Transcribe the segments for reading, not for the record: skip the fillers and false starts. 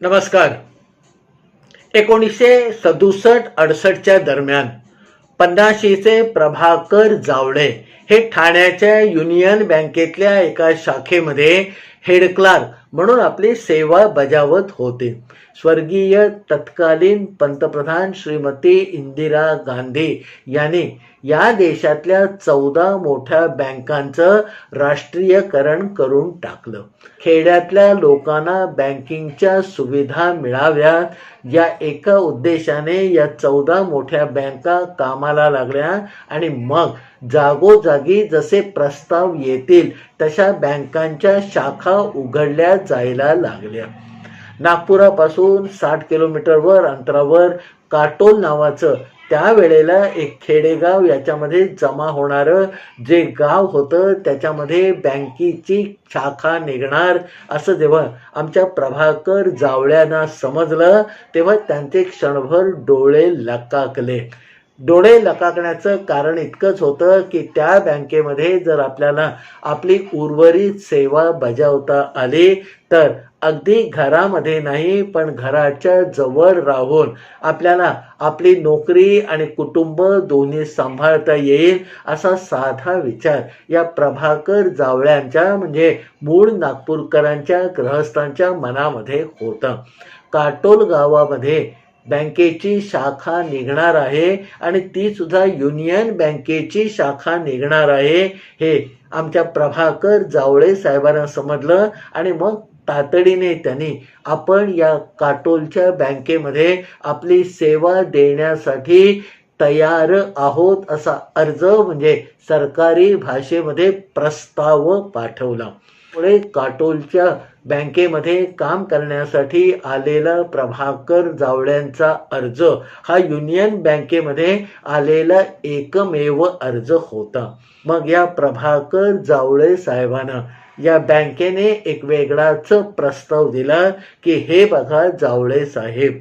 नमस्कार. 1967-68च्या दरम्यान पन्नाशीचे प्रभाकर जावळे हे ठाण्याच्या युनियन बँकेतल्या एका शाखेमध्ये हेड क्लार्क म्हणून आपली सेवा बजावत होते. स्वर्गीय तत्कालीन पंतप्रधान श्रीमती इंदिरा गांधी यांनी या देशातल्या 14 मोठ्या बँकांचं राष्ट्रीयकरण करून टाकलं. खेड्यातल्या लोकांना बँकिंगच्या सुविधा मिळाव्यात या एका उद्देशाने या 14 मोठ्या बँका कामाला लागल्या आणि मग जागोजागी जसे प्रस्ताव येतील तशा बँकांच्या शाखा उघडल्या जायला लागल्या. नागपुरापासून 60 किलोमीटरवर अंतरावर काटोल नावाचं त्यावेळेला एक खेडेगाव याच्यामध्ये जमा होणारं जे गाव होतं त्याच्यामध्ये बँकेची शाखा निघणार असं जेव्हा आमच्या प्रभाकर जावळ्यांना समजलं तेव्हा त्यांचे क्षणभर डोळे लकाकले. डोळे लकाकण्याचं कारण इतकंच होतं की त्या बँकेमध्ये जर आपल्याला आपली उर्वरित सेवा बजावता आली तर अगदी घरामध्ये नाही पण घराच्या जवळ राहून आपल्याला आपली नोकरी आणि कुटुंब दोन्ही सांभाळता येईल असा साधा विचार या प्रभाकर जावळ्यांच्या म्हणजे मूळ नागपूरकरांच्या गृहस्थांच्या मनामध्ये होता. काटोल गावामध्ये बँकेची शाखा निघणार आहे आणि ती सुद्धा युनियन बँकेची शाखा निघणार आहे हे आमच्या प्रभाकर जावळे साहेबांना समजलं आणि मग तातडीने त्यांनी आपण या काटोलच्या बँकेमध्ये आपली सेवा देण्यासाठी तयार आहोत असा अर्ज म्हणजे सरकारी भाषेमध्ये प्रस्ताव पाठवला. पुढे काटोलच्या बँकेमध्ये काम करण्यासाठी आलेला प्रभाकर जावळ्यांचा अर्ज हा युनियन बँकेमध्ये आलेला एकमेव अर्ज होता. मग या प्रभाकर जावळे साहेबांना या बँकेने एक वेगळाच प्रस्ताव दिला की हे बघा जावळे साहेब,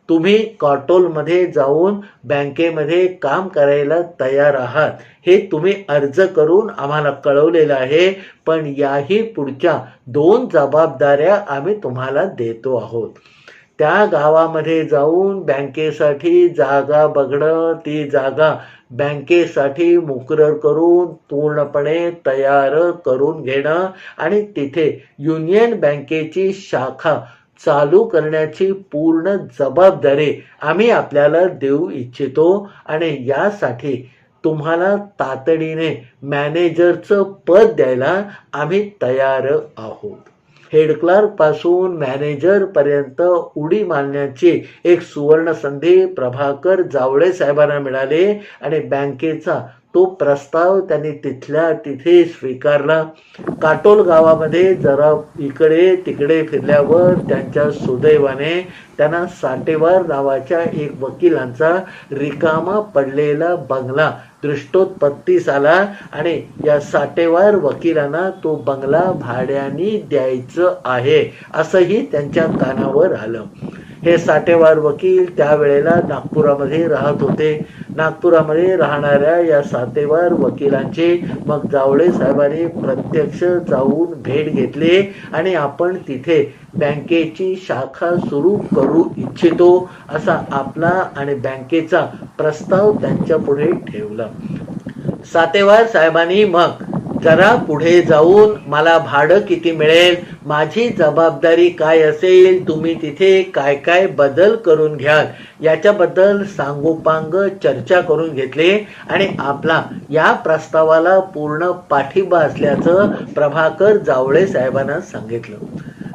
तुम्ही काटोलमध्ये जाऊन बँकेमध्ये काम करायला तयार आहात हे तुम्ही अर्ज करून आम्हाला कळवलेलं आहे, पण याही पुढच्या 2 जबाबदाऱ्या आम्ही तुम्हाला देतो आहोत. त्या गावामध्ये जाऊन बँकेसाठी जागा बघणं, ती जागा बँकेसाठी मुकरर करून पूर्णपणे तयार करून घेणं आणि तिथे युनियन बँकेची शाखा चालू करण्याची पूर्ण जबाबदारी आम्ही आपल्याला देऊ इच्छितो आणि यासाठी तुम्हाला तातडीने मॅनेजरचं पद द्यायला आम्ही तयार आहोत. हेड क्लार्क पासून मॅनेजर पर्यंत उडी मारण्याची एक सुवर्ण संधी प्रभाकर जावळे साहेबांना मिळाली आणि बँकेचा तो प्रस्ताव त्यांनी तिथल्या तिथे स्वीकारला. काटोल गावामध्ये जरा इकडे तिकडे फिरल्यावर त्यांच्या सुदैवाने त्यांना साटेवार नावाच्या एक वकिलांचा रिकामा पडलेला बंगला दृष्टोत्पत्तीस आला आणि या साटेवार वकिलांना तो बंगला भाड्याने द्यायचं आहे असंही त्यांच्या कानावर आलं. हे साटेवार वकील त्यावेळेला नागपुरामध्ये राहत होते. नागपुरामध्ये राहणाऱ्या या सातेवार वकिलांची मग जावळे साहेबांनी प्रत्यक्ष जाऊन भेट घेतली आणि आपण तिथे बँकेची शाखा सुरू करू इच्छितो असा आपला आणि बँकेचा प्रस्ताव त्यांच्या पुढे ठेवला. सातेवार साहेबांनी मग जरा पुढे जाऊन मला भाडं किती मिळेल, माझी जबाबदारी काय असेल, तुम्ही तिथे काय काय बदल करून घ्याल याच्याबद्दल सांगोपांग चर्चा करून घेतली आणि आपला या प्रस्तावाला पूर्ण पाठिंबा असल्याचं प्रभाकर जावळे साहेबांना सांगितलं.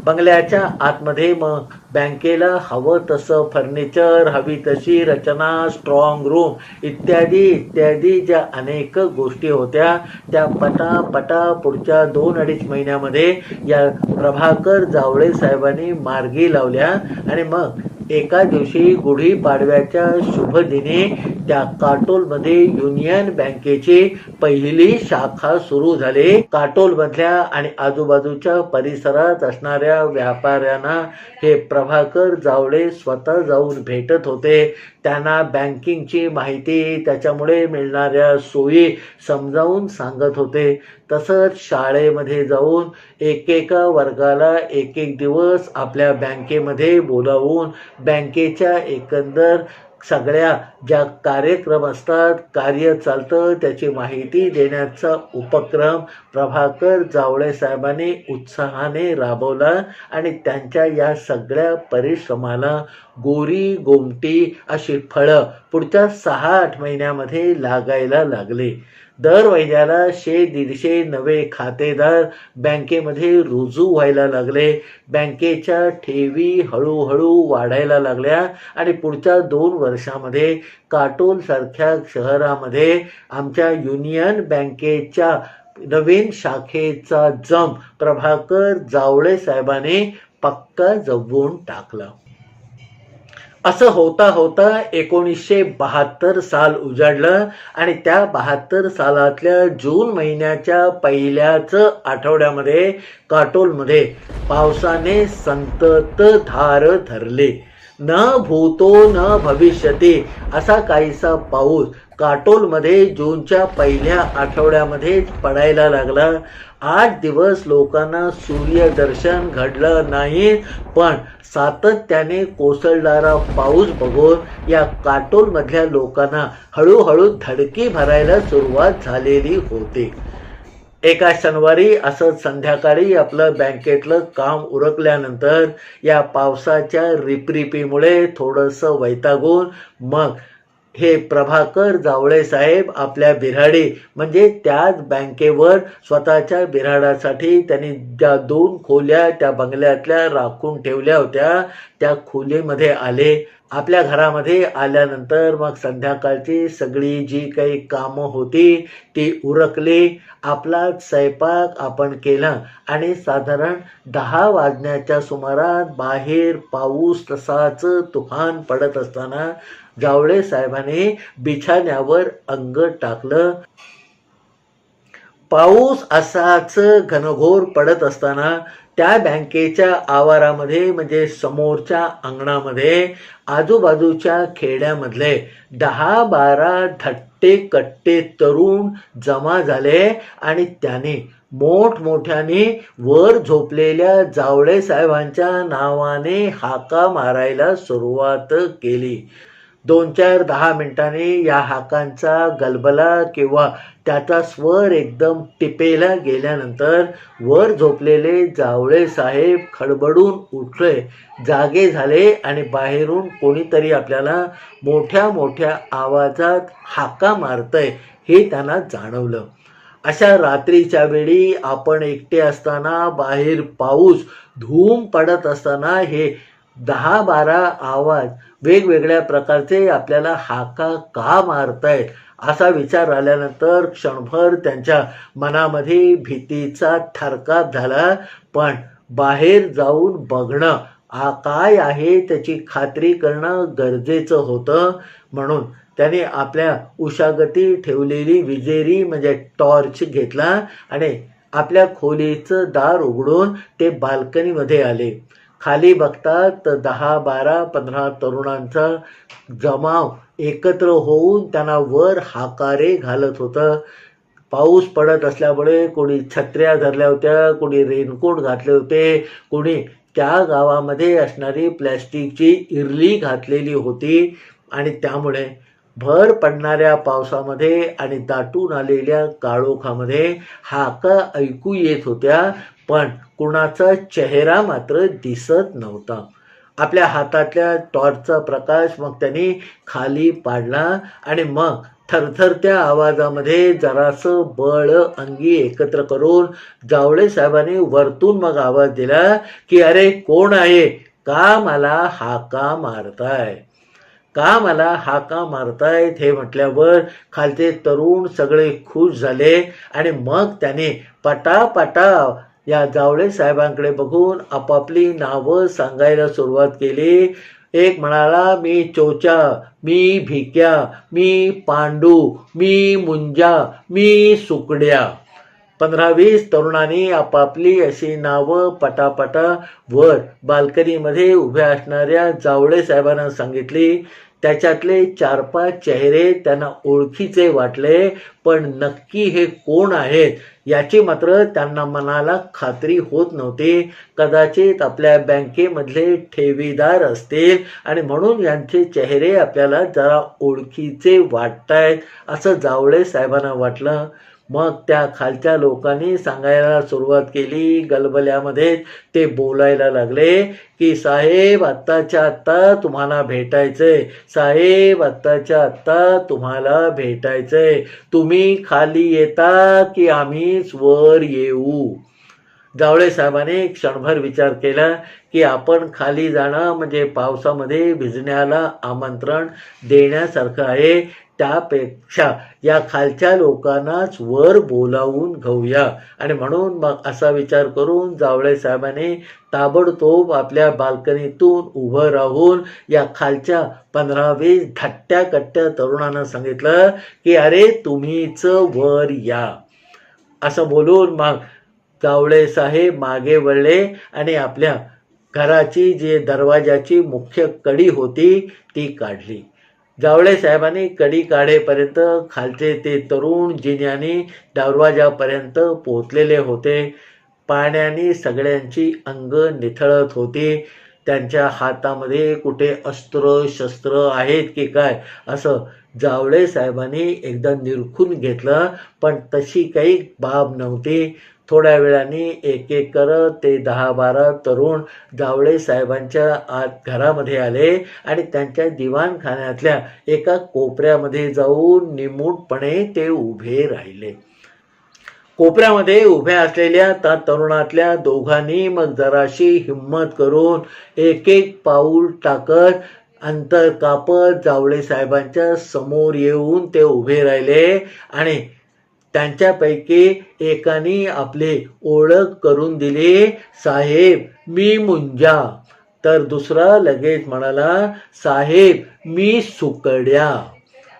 बंगल्याच्या आतमध्ये मग बँकेला हवं तसं फर्निचर, हवी तशी रचना, स्ट्रॉंग रूम इत्यादी इत्यादी ज्या अनेक गोष्टी होत्या त्या पटापटा पुढच्या 2-2.5 महिन्यामध्ये या प्रभाकर जावळे साहेबांनी मार्गी लावल्या आणि मग एका दिवशी गुढीपाडव्याच्या शुभदिनी त्या काटोलमध्ये युनियन बँकेची पहिली शाखा सुरू झाली. काटोलमधल्या आणि आजूबाजूच्या परिसरात असणाऱ्या व्यापाऱ्यांना हे प्रभाकर जावळे स्वतः जाऊन भेटत होते. त्यांना बँकिंगची माहिती, त्याच्यामुळे मिळणाऱ्या सोयी समजावून सांगत होते. तसंच शाळेमध्ये जाऊन एकेका वर्गाला एक एक दिवस आपल्या बँकेमध्ये बोलावून बँकेच्या एकंदर सगळ्या ज्या कार्यक्रम असतात, कार्य चालतं, त्याची माहिती देण्याचा उपक्रम प्रभाकर जावळे साहेबांनी उत्साहाने राबवला आणि त्यांच्या या सगळ्या परिश्रमाला गोरी गोमटी अशी फळं पुढच्या 6-8 महिन्यामध्ये लागायला लागले. दर महिन्याला 100-150 नवे खातेदार बँकेमध्ये रुजू व्हायला लागले. बँकेच्या ठेवी हळूहळू वाढायला लागल्या आणि पुढच्या 2 वर्षामध्ये काटोलसारख्या शहरामध्ये आमच्या युनियन बँकेच्या नवीन शाखेचा जम प्रभाकर जावळे साहेबांनी पक्का जमवून टाकला. असं होता होता 1972 साल उजाडलं आणि त्या 72 सालातल्या जून महिन्याच्या पहिल्याच आठवड्यामध्ये काटोलमध्ये पावसाने संततधार धरले. न भूतो न भविष्यती असा काहीसा पाऊस काटोलमध्ये जूनच्या पहिल्या आठवड्यामध्येच पडायला लागला. 8 दिवस लोकांना सूर्यदर्शन घडलं नाही, पण सातत्याने कोसळणारा पाऊस बघून या काटोलमधल्या लोकांना हळूहळू धडकी भरायला सुरुवात झालेली होती. एका शनिवारी असंच संध्याकाळी आपलं बँकेतलं काम उरकल्यानंतर या पावसाच्या रिपरिपीमुळे थोडंसं वैतागून मग हे प्रभाकर जावळे साहेब आपल्या बिऱ्हाडी म्हणजे त्याच बँकेवर स्वतःच्या बिऱ्हाडासाठी त्यांनी ज्या 2 खोल्या त्या बंगल्यातल्या राखून ठेवल्या होत्या त्या खोलीमध्ये आले. आपल्या घरामध्ये आल्यानंतर मग संध्याकाळची सगळी जी काही कामं होती ती उरकली. आपला स्वयंपाक आपण केला आणि साधारण 10 वाजण्याच्या सुमारास बाहेर पाऊस तसाच तुफान पडत असताना जावळे साहेबांनी बिछाण्यावर अंग टाकलं. पाऊस असाच घनघोर पडत असताना त्या बँकेच्या आवारामध्ये म्हणजे समोरच्या अंगणामध्ये आजूबाजूच्या खेड्यामधले 10-12 धट्टे कट्टे तरुण जमा झाले आणि त्याने मोठमोठ्याने वर झोपलेल्या जावळे साहेबांच्या नावाने हाका मारायला सुरुवात केली. 2-4-10 मिनिटांनी या हाकांचा गलबला किंवा त्याचा स्वर एकदम टिपेला गेल्यानंतर वर झोपलेले जावळे साहेब खडबडून उठले, जागे झाले आणि बाहेरून कोणीतरी आपल्याला मोठ्या मोठ्या आवाजात हाका मारतंय हे त्यांना जाणवलं. अशा रात्रीच्या वेळी आपण एकटे असताना बाहेर पाऊस धूम पडत असताना हे 10-12 आवाज वेगवेगळ्या प्रकारचे आपल्याला हाका का मारतायत असा विचार आल्यानंतर क्षणभर त्यांच्या मनामध्ये भीतीचा थरकाप झाला. पण बाहेर जाऊन बघणं काय आहे त्याची खात्री करणं गरजेचं होतं. म्हणून त्याने आपल्या उशागती ठेवलेली विजेरी म्हणजे टॉर्च घेतला आणि आपल्या खोलीचं दार उघडून ते बाल्कनीमध्ये आले. खाली बघतात तर 10-12-15 तरुणांचा जमाव एकत्र होऊन त्यांना वर हाकारे घालत होतं. पाऊस पडत असल्यामुळे कोणी छत्र्या धरल्या होत्या, कोणी रेनकोट घातले होते, कोणी त्या गावामध्ये असणारी प्लॅस्टिकची इरली घातलेली होती आणि त्यामुळे भर पडणाऱ्या पावसामध्ये आणि दाटून आलेल्या काळोखामध्ये हाका ऐकू येत होत्या, पण कुणाचा चेहरा मात्र दिसत नव्हता. आपल्या हातातल्या टॉर्चचा प्रकाश मग त्यांनी खाली पाडला आणि मग थरथरत्या आवाजामध्ये जरासं बळ अंगी एकत्र करून जावळे साहेबांनी वरतून मग आवाज दिला की अरे कोण आहे, का मला हाका मारताय, का मला हाका मारतायत. हे म्हटल्यावर खालचे तरुण सगळे खुश झाले आणि मग त्याने पटापटा या जावळे साहेबांकडे बघून आपापली नावं सांगायला सुरुवात केली. एक म्हणाला मी चोचा, मी भिक्या, मी पांडू, मी मुंजा, मी सुकड्या. 15-20 तरुणांनी आपापली अशी नावं पटापटा वर बाल्कनीमध्ये उभ्या असणाऱ्या जावळे साहेबांना सांगितली. त्याच्यातले 4-5 चेहरे त्यांना ओळखीचे वाटले, पण नक्की हे कोण आहेत याची मात्र त्यांना मनाला खात्री होत नव्हती. कदाचित आपल्या बँकेमधले ठेवीदार असतील आणि म्हणून यांचे चेहरे आपल्याला जरा ओळखीचे वाटतायत असं जावळे साहेबांना वाटलं. मग त्या खालच्या लोकांनी सांगायला सुरुवात केली. गलबल्यामध्ये ते बोलायला लागले की साहेब आत्ताच्या आत्ता तुम्हाला भेटायचंय, साहेब आत्ताच्या आत्ता तुम्हाला भेटायचंय, तुम्ही खाली येता की आम्हीच वर येऊ. जावळे साहेबांनी क्षणभर विचार केला की आपण खाली जाणं म्हणजे पावसामध्ये भिजण्याला आमंत्रण देण्यासारखं आहे. त्यापेक्षा या खालच्या लोकांनाच वर बोलावून घेऊया. आणि म्हणून मग असा विचार करून जावळे साहेबांनी ताबडतोब आपल्या बाल्कनीतून उभं राहून या खालच्या 15-20 धाट्ट्या कट्ट्या तरुणांना सांगितलं की अरे तुम्हीच वर या. असं बोलून मग जावळे साहेब मागे वळले आणि आपल्या घराची जी दरवाजाची मुख्य कडी होती ती काढली. जावळे साहेबांनी कडी काढेपर्यंत खालचे ते तरुण जिन्यानी दरवाजापर्यंत पोहोचलेले होते. पाण्याने सगळ्यांची अंग निथळत होती. त्यांच्या हातामध्ये कुठे अस्त्र शस्त्र आहेत की काय असं जावळे साहेबांनी एकदा निरखून घेतलं, पण तशी काही बाब नव्हती. थोड्या वेळाने एक एक करत ते 10-12 तरुण जावळे साहेबांच्या आत घरामध्ये आले आणि त्यांच्या दिवाणखान्यातल्या एका कोपऱ्यामध्ये जाऊन निमूटपणे ते उभे राहिले. कोपऱ्यामध्ये उभ्या असलेल्या त्या तरुणातल्या दोघांनी मग जराशी हिम्मत करून एक एक पाऊल टाकत अंतर कापत जावळे साहेबांच्या समोर येऊन ते उभे राहिले. आणि त्यांच्यापैकी एकाने आपले ओळख करून दिली, साहेब मी मुंजा. तर दुसरा लगेच म्हणाला, साहेब मी सुकड्या.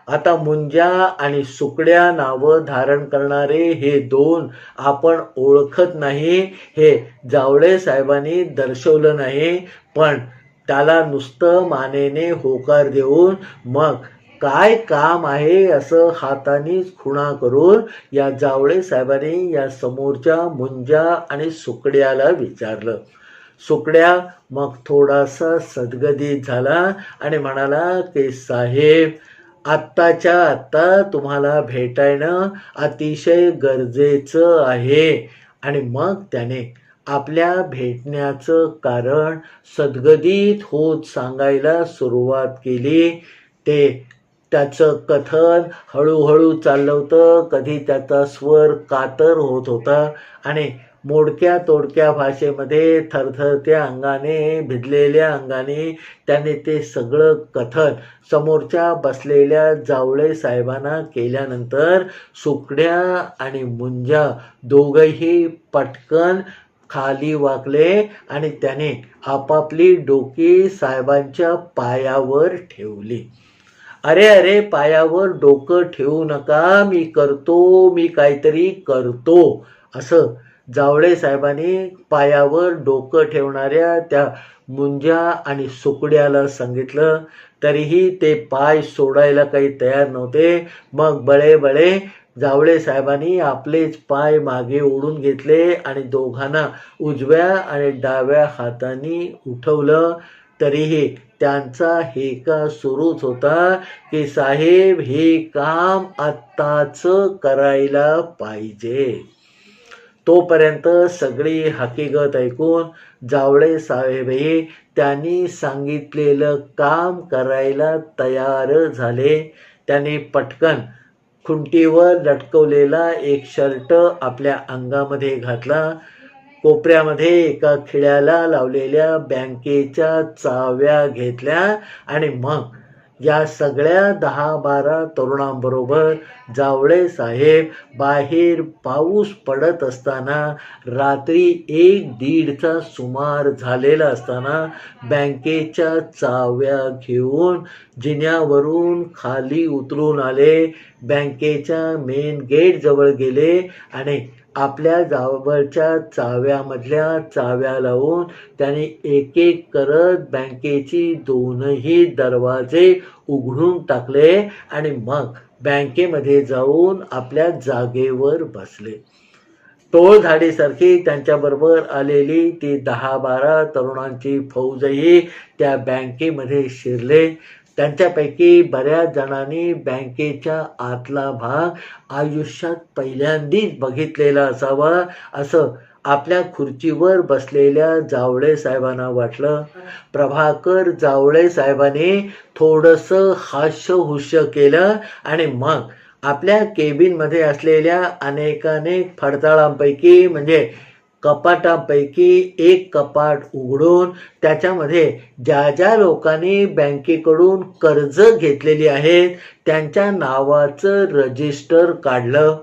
आता मुंजा आणि सुकड्या नावं धारण करणारे हे दोन आपण ओळखत नाही हे जावळे साहेबांनी दर्शवलं नाही, पण त्याला नुसतं मानेने होकार देऊन मग काय काम आहे असं हातानीच खुणा करून या जावळे साहेबांनी या समोरच्या मुंजा आणि सुकड्याला विचारलं. सुकड्या मग थोडासा सदगदित झाला आणि म्हणाला की साहेब आत्ताच्या आत्ता तुम्हाला भेटायनं अतिशय गरजेचं आहे. आणि मग त्याने आपल्या भेटण्याचं कारण सदगदित होत सांगायला सुरुवात केली. ते त्याचं कथन हळूहळू चाललं होतं. कधी त्याचा स्वर कातर होत होता आणि मोडक्या तोडक्या भाषेमध्ये थरथरत्या अंगाने भिजलेल्या अंगाने त्याने ते सगळं कथन समोरच्या बसलेल्या जावळे साहेबांना केल्यानंतर सुकड्या आणि मुंजा दोघंही पटकन खाली वाकले आणि त्याने आपापली डोकी साहेबांच्या पायावर ठेवली. अरे अरे पायावर डोकं ठेवू नका, मी करतो, मी काहीतरी करतो असं जावळे साहेबांनी पायावर डोकं ठेवणाऱ्या त्या मुंजा आणि सुकड्याला सांगितलं. तरीही ते पाय सोडायला काही तयार नव्हते. मग बळे जावळे साहेबांनी आपलेच पाय मागे ओढून घेतले आणि दोघांना उजव्या आणि डाव्या हाताने उठवलं. तरीही त्यांचा हेका सुरूच होता की साहेब हे काम आत्ताच करायला पाहिजे. तोपर्यंत सगळी हकीकत ऐकून जावळे साहेबही त्यांनी सांगितलेलं काम करायला तयार झाले. त्यांनी पटकन खुंटीवर लटकवलेला एक शर्ट आपल्या अंगामध्ये घातला. कोपऱ्यामध्ये एका खिळ्याला लावलेल्या बँकेच्या चाव्या घेतल्या आणि मग या सगळ्या 10-12 तरुणांबरोबर जावळे साहेब बाहेर पाऊस पडत असताना रात्री 1-1:30चा सुमार झालेला असताना बँकेच्या चाव्या घेऊन जिन्यावरून खाली उतरून आले. बँकेच्या मेन गेट जवळ गेले आणि आपल्या जवळच्या चाव्यामधल्या चाव्या लावून त्यांनी एक एक करत बँकेची दोनही दरवाजे उघडून टाकले आणि मग बँकेमध्ये जाऊन आपल्या जागेवर बसले. टोळधाडीसारखी त्यांच्याबरोबर आलेली ती 10-12 तरुणांची फौजही त्या बँकेमध्ये शिरले. त्यांच्यापैकी बऱ्याच जणांनी बँकेच्या आतला भाग आयुष्यात पहिल्यांदाच बघितलेला असावा असं आपल्या खुर्चीवर बसलेल्या जावळे साहेबांना वाटलं. प्रभाकर जावळे साहेबांनी थोडंसं हास्यहुस्य केलं आणि मग आपल्या केबिनमध्ये असलेल्या अनेकानेक फडताळांपैकी म्हणजे कपाटांपैकी एक कपाट उघडून त्याच्यामध्ये ज्या ज्या लोकांनी बँकेकडून कर्ज घेतलेली आहेत त्यांच्या नावाचं रजिस्टर काढलं.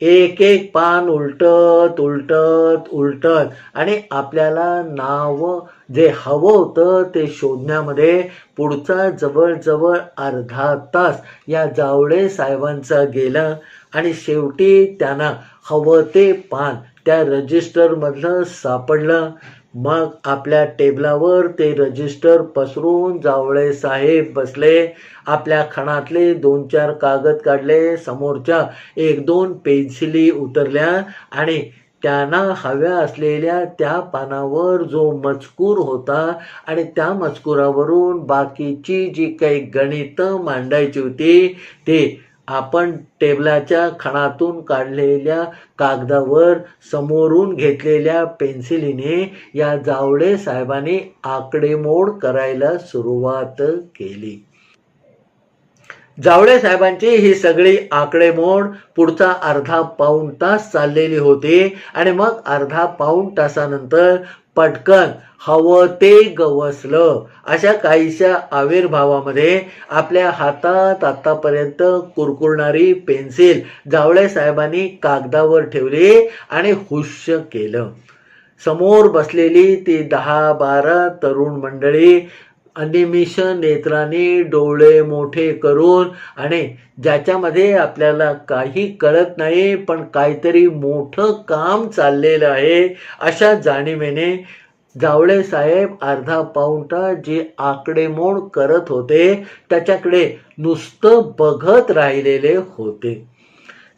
एक एक पान उलटत उलटत उलटत आणि आपल्याला नाव जे हवं होतं ते शोधण्यामध्ये पुढचा जवळजवळ अर्धा तास या जावळे साहेबांचा गेला आणि शेवटी त्यांना हवं ते पान त्या रजिस्टरमधलं सापडलं. मग आपल्या टेबलावर ते रजिस्टर पसरून जावळे साहेब बसले. आपल्या खणातले 2-4 कागद काढले, समोरच्या 1-2 पेन्सिली उतरल्या आणि त्यांना हव्या असलेल्या त्या पानावर जो मजकूर होता आणि त्या मजकुरावरून बाकीची जी काही गणितं मांडायची होती ते आपण टेबलाच्या खणातून काढलेल्या कागदावर समोरून घेतलेल्या पेन्सिलीने या जावळे साहेबांनी आकडेमोड करायला सुरुवात केली. जावळे साहेबांची ही सगळी आकडेमोड पुढचा अर्धा-पाऊण तास चाललेली होती आणि मग अर्धा-पाऊण तासानंतर पटकन हवं ते गवसलं अशा काहीशा आविर्भावामध्ये आपल्या हातात आतापर्यंत कुरकुरणारी पेन्सिल जावळे साहेबांनी कागदावर ठेवली आणि हुश्य केलं. समोर बसलेली ती 10-12 तरुण मंडळी अनिमिष नेत्रांनी डोळे मोठे करून आणि ज्याच्यामध्ये आपल्याला काही कळत नाही पण काहीतरी मोठं काम चाललेलं आहे अशा जाणीवेने जावळे साहेब अर्धा-पाऊण तास जे आकडेमोड करत होते त्याच्याकडे नुसतं बघत राहिलेले होते.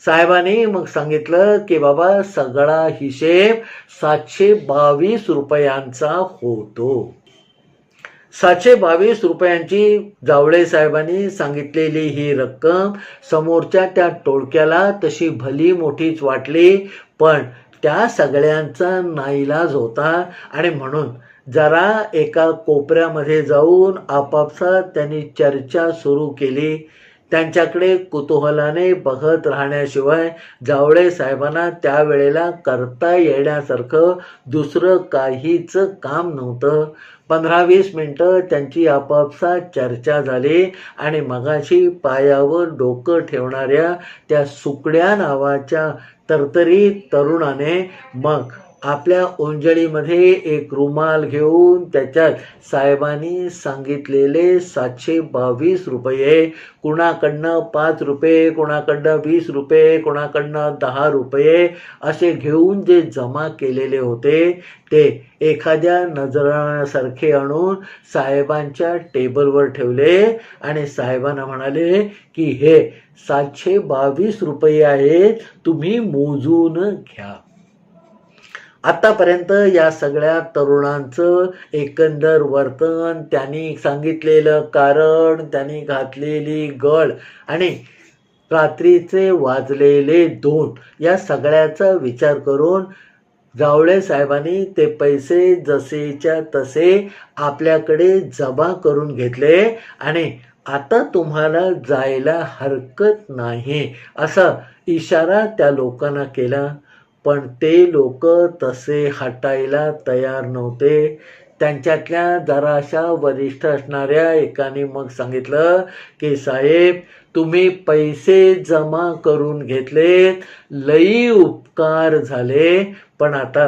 साहेबांनी मग सांगितलं की बाबा सगळा हिशेब 722 रुपयांचा होतो. 722 रुपयांची जावळे साहेबांनी सांगितलेली ही रक्कम समोरच्या त्या टोळक्याला तशी भली मोठीच वाटली पण त्या सगळ्यांचा नाईलाज होता आणि म्हणून जरा एका कोपऱ्यामध्ये जाऊन आपापसात त्यांनी चर्चा सुरू केली. त्यांच्याकडे कुतूहलाने बघत राहण्याशिवाय जावळे साहेबांना त्यावेळेला करता येण्यासारखं दुसरं काहीच काम नव्हतं. 15-20 मिनिटं त्यांची आपापसात चर्चा झाली आणि मगाशी पायावर डोकं ठेवणाऱ्या त्या सुकड्या नावाच्या तरतरीत तरुणाने मग आपल्या ओंजळीमध्ये एक रुमाल घेऊन त्याच्यात साहेबांनी सांगितलेले 722 रुपये कुणाकडनं 5 रुपये कुणाकडनं 20 रुपये कुणाकडनं 10 रुपये असे घेऊन जे जमा केलेले होते ते एखाद्या नजरासारखे आणून साहेबांच्या टेबलवर ठेवले आणि साहेबांना म्हणाले की हे 722 रुपये आहेत तुम्ही मोजून घ्या. आतापर्यंत या सगळ्या तरुणांचं एकंदर वर्तन त्यांनी सांगितलेलं कारण त्यांनी घातलेली गळ आणि रात्रीचे वाजलेले 2 या सगळ्याचा विचार करून जावळे साहेबांनी ते पैसे जसेच्या तसे आपल्याकडे जमा करून घेतले आणि आता तुम्हाला जायला हरकत नाही असा इशारा त्या लोकांना केला. पण ते लोक तसे हटायला तयार नव्हते. त्यांच्यातल्या जराशा वरिष्ठ असणाऱ्या एकाने मग सांगितलं की साहेब तुम्ही पैसे जमा करून घेतले लई उपकार झाले पण आता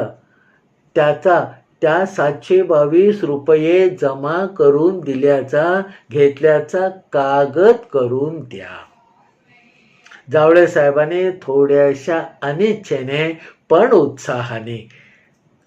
त्या 722 रुपये जमा करून घेतल्याचा कागद करून द्या. जावळे साहेबांनी थोड्याशा अनिच्छेने पण उत्साहाने.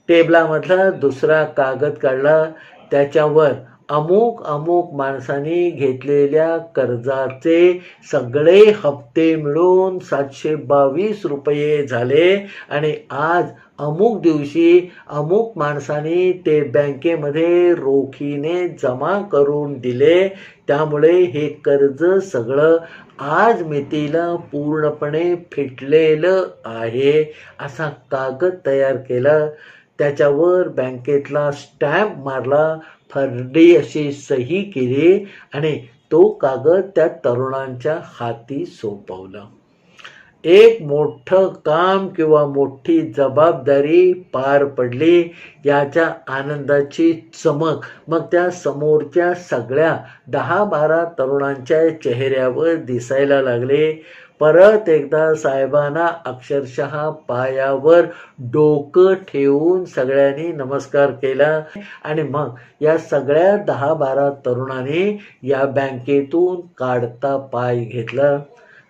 टेबलामधला दुसरा कागद काढला, त्याच्यावर अमुक अमुक माणसांनी घेतलेल्या कर्जाचे सगळे हप्ते मिळून 722 रुपये झाले आणि आज अमुक दिवशी अमुक माणसांनी ते बँकेमध्ये रोखीने जमा करून दिले, त्यामुळे हे कर्ज सगळं आज मितीला पूर्णपणे फिटलेलं आहे. असा कागद तयार केला, त्याच्यावर बँकेतला स्टॅम्प मारला, फरडी अशी सही केली आणि तो कागद त्या तरुणांच्या हाती सोपवला. एक मोठं काम किंवा मोठी जबाबदारी पार पडली याच्या आनंदाची चमक मग त्या समोरच्या सगळ्या 10-12 तरुणांच्या चेहऱ्यावर दिसायला लागले. परत एकदा साहेबांना अक्षरशः पायावर डोकं ठेवून सगळ्यांनी नमस्कार केला आणि मग या सगळ्या 10-12 तरुणांनी या बँकेतून काढता पाय घेतला.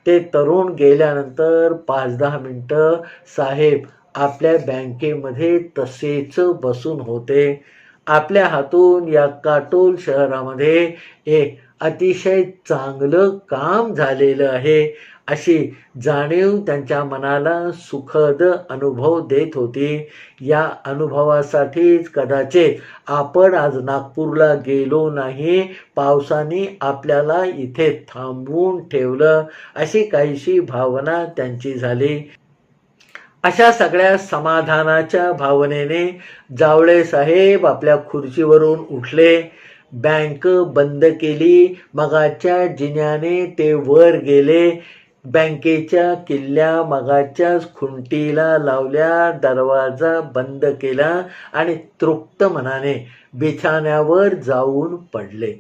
ते तरुण गेल्यानंतर 5-10 मिनिटं साहेब आपल्या बँकेमध्ये तसेच बसून होते. आपल्या हातून या काटोल शहरामध्ये एक अतिशय चांगलं काम झालेलं आहे अशी जाणीव त्यांच्या मनाला सुखद अनुभव देत होती. या अनुभवासाठीच कदाचित आपण आज नागपूरला गेलो नाही, पावसाने आपल्याला इथे थांबवून ठेवलं, अशी काहीशी भावना त्यांची झाली. अशा सगळ्या समाधानाच्या भावनेने जावळे साहेब आपल्या खुर्चीवरून उठले. बँक बंद केली. मगाच्या जिन्याने ते वर गेले. बँकेच्या किल्ल्या मगाच्याच खुंटीला लावल्या, दरवाजा बंद केला आणि तृप्त मनाने बिछाण्यावर जाऊन पडले.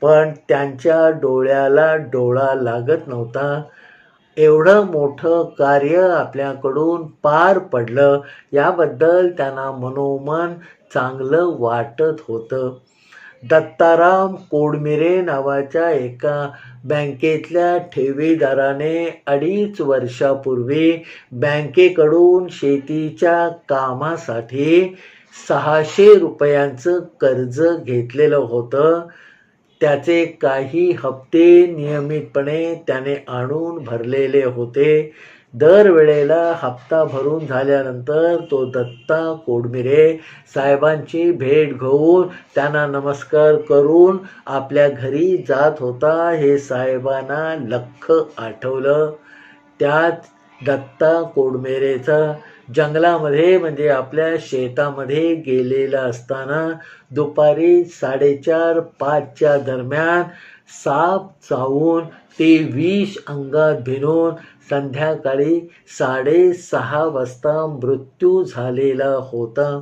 पण त्यांच्या डोळ्याला डोळा लागत नव्हता. एवढं मोठं कार्य आपल्याकडून पार पडलं याबद्दल त्यांना मनोमन चांगलं वाटत होतं. दत्ताराम कोडमिरे नावाच्या एका बँकेतल्या ठेवीदाराने 2.5 वर्षापूर्वी बँकेकडून शेतीच्या कामासाठी 600 रुपयांचं कर्ज घेतलेलं होतं. त्याचे काही हप्ते नियमितपणे त्याने आणून भरलेले होते. दरवेळेला हप्ता भरून झाल्यानंतर तो दत्ता कोडमिरे साहेबांची भेट घेऊन त्यांना नमस्कार करून आपल्या घरी जात होता. हे साहेबांना लख्ख आठवलं. त्यात दत्ता कोडमिरेचा जंगलामध्ये म्हणजे आपल्या शेतामध्ये गेलेला असताना दुपारी 4:30-5च्या दरम्यान साप चावून ते विष अंगात भिनून संध्याकाळी 6:30 वाजता मृत्यू झालेला होता.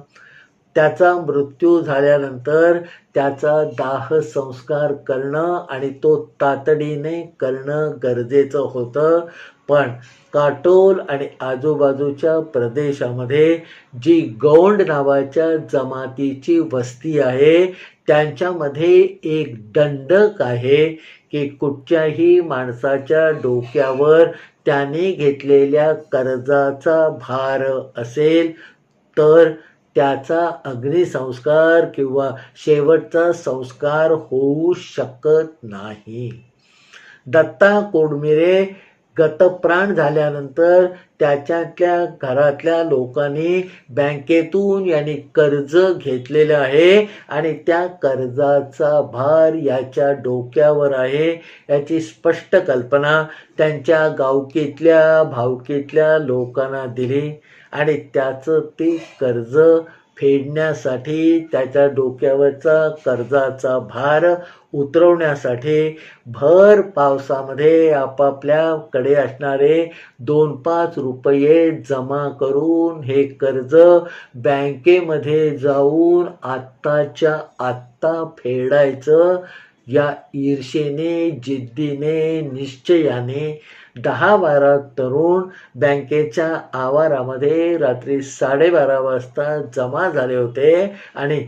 त्याचा मृत्यू झाल्यानंतर त्याचा दाह संस्कार करणं आणि तो तातडीने करणं गरजेचं होतं. पण काटोल आणि आजूबाजूच्या प्रदेशामध्ये जी गौंड नावाच्या जमातीची वस्ती आहे त्यांच्यामध्ये एक दंडक आहे की कुठच्याही माणसाच्या डोक्यावर त्याने घेतलेल्या कर्जाचा भार असेल तर त्याचा अग्निसंस्कार किंवा शेवटचा संस्कार होऊ शकत नाही. दत्ता कोडमिरे गतप्राण झाल्यानंतर त्याच्यातल्या घरातल्या लोकांनी बँकेतून यांनी कर्ज घेतलेलं आहे आणि त्या कर्जाचा भार याच्या डोक्यावर आहे याची स्पष्ट कल्पना त्यांच्या गावकीतल्या भावकीतल्या लोकांना दिली आणि त्याचं ते कर्ज फेडण्यासाठी त्याच्या डोक्यावरचा कर्जाचा भार उतरवण्यासाठी भर पावसामध्ये आपापल्याकडे असणारे 2-5 रुपये जमा करून हे कर्ज बँकेमध्ये जाऊन आत्ताच्या आत्ता फेडायचं या ईर्षेने, जिद्दीने, निश्चयाने 10-12 तरुण बँकेच्या आवारामध्ये रात्री 12:30 वाजता जमा झाले होते आणि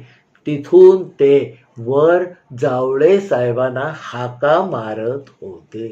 तिथून ते वर जावळे साहेबांना हाका मारत होते.